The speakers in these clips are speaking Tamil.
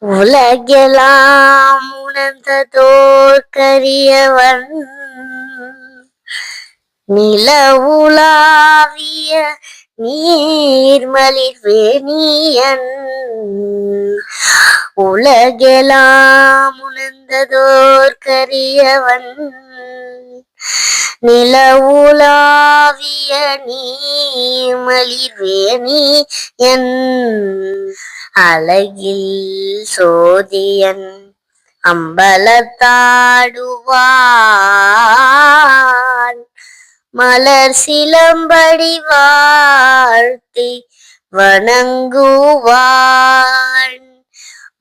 உலகெல்லாம் உணர்ந்ததோர் கரியவன் நிலவுலாவிய நீர்மலிர்வேணியன். உலகெல்லாம் உணர்ந்ததோர் கரியவன் நிலவுலாவிய நீர்மலிர்வேணியன். அழகில் சோதியன் அம்பலத்தாடுவான் மலர் சிலம்படி வாழ்த்தி வணங்குவான்.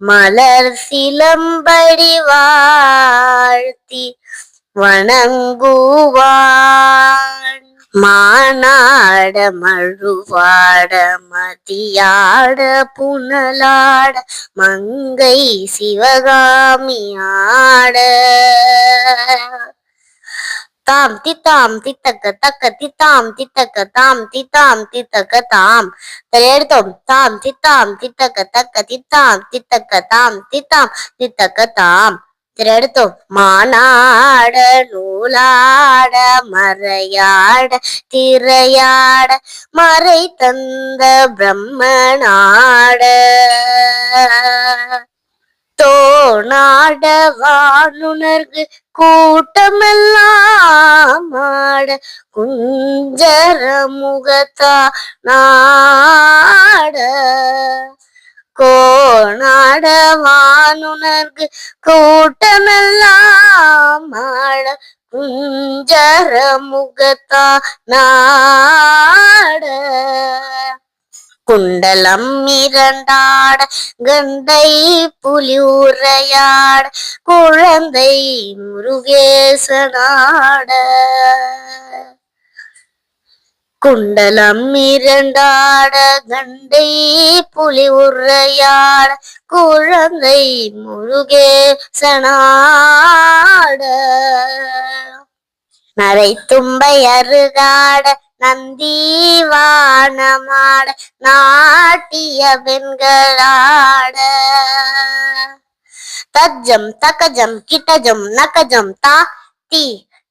மலர் சிலம்படி வாழ்த்தி வணங்குவான். மானாட மழுவாட மதியாட புனலாட மங்கை சிவகாமியாட. தாம் தித்தாம் தித்தக்க தக்க தித்தாம் தித்தக்க தாம் தித்தாம் தித்தக்க தாம் தரையெடுத்தோம். தாம் தித்தாம் தித்தக்க தக்க தித்தாம் தித்தக்க தாம் தித்தாம் தித்தக்க தாம் திரையெடுத்தோம். மானாட நூலாட மறையாட திரையாட மறை தந்த பிரம்மனாட. தோணாட வானுணர்கு கூட்டமெல்லாம் ஆட குஞ்சர முகத்தா நாட. கோணாட வானுணர்கு கூட்டமெல்லாம் ஆட குஞ்சர முகத்தா நாட. குண்டலம் இரண்டாட கண்டை புலி உரையாட குழந்தை முருகேசனாட. குண்டலம் இரண்டாட கண்டை புலி உரையாட குழந்தை முருகேசனாட. நரை தும்பை அருகாட நந்தி வானமாட நாட்டிய பெண்களாட. தஜ்ஜம் தக்கஜம் கிட்டஜம் நக்கஜம் தா தி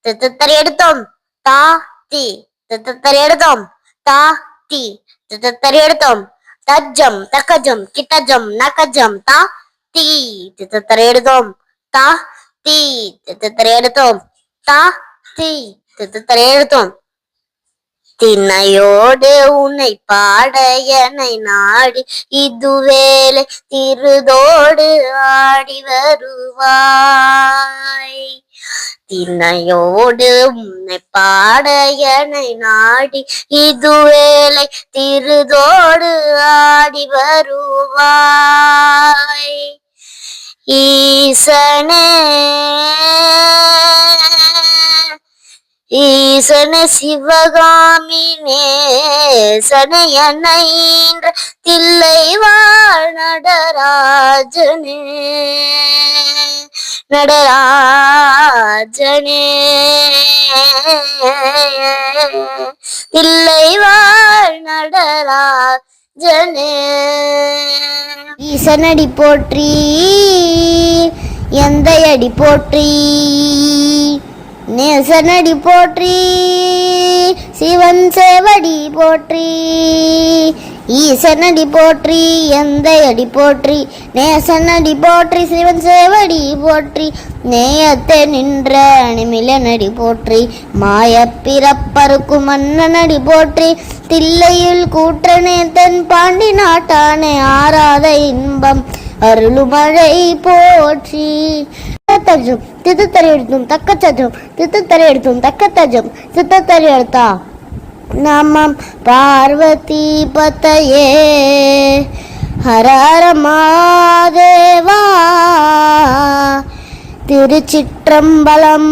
தித்தரை எடுத்தோம். தா தி தித்தரை எடுத்தோம். தா தி தித்தரை எடுத்தோம். தஜ்ஜம் தக்கஜம் கிட்டஜம் நக்கஜம் தா தி தித்தரை எடுத்தோம். தா தி தித்தரை எடுத்தோம். தா தி தித்தரை எடுத்தோம். திண்ணையோடு உன்னை பாட என்னை நாடி இதுவேளை திருதோடு ஆடி வருவாய். திண்ணையோடு உன்னை பாட என்னை நாடி இதுவேளை திருதோடு ஆடி வருவாய். ஈசனே ஈசன சிவகாமி நேசனை என்னைன்ற தில்லை வாழ் நடராஜனே. நடராஜனே தில்லை வாழ் நடராஜனே. ஈசனடி போற்றி எந்தையடி போற்றி நேசனடி போற்றி சிவன் சேவடி போற்றி. ஈசனடி போற்றி எந்தையடி போற்றி நேசனடி போற்றி சிவன் சேவடி போற்றி. நேயத்தை நின்ற நிமிலனடி போற்றி மாய பிறப்பருக்கும் மன்னனடி போற்றி. தில்லையில் கூற்றனே தன் பாண்டி நாட்டானே ஆராத இன்பம் அருளுமழை போற்றி. தஜம் தித்தரை எடுத்தும் தக்க தஜம் தித்தரை எடுத்தும் தக்க தஜம் சித்தரை எடுத்தா. நமம் பார்வதி பதயே ஹர ஹர மகாதேவா. திருச்சிற்றம்பலம்.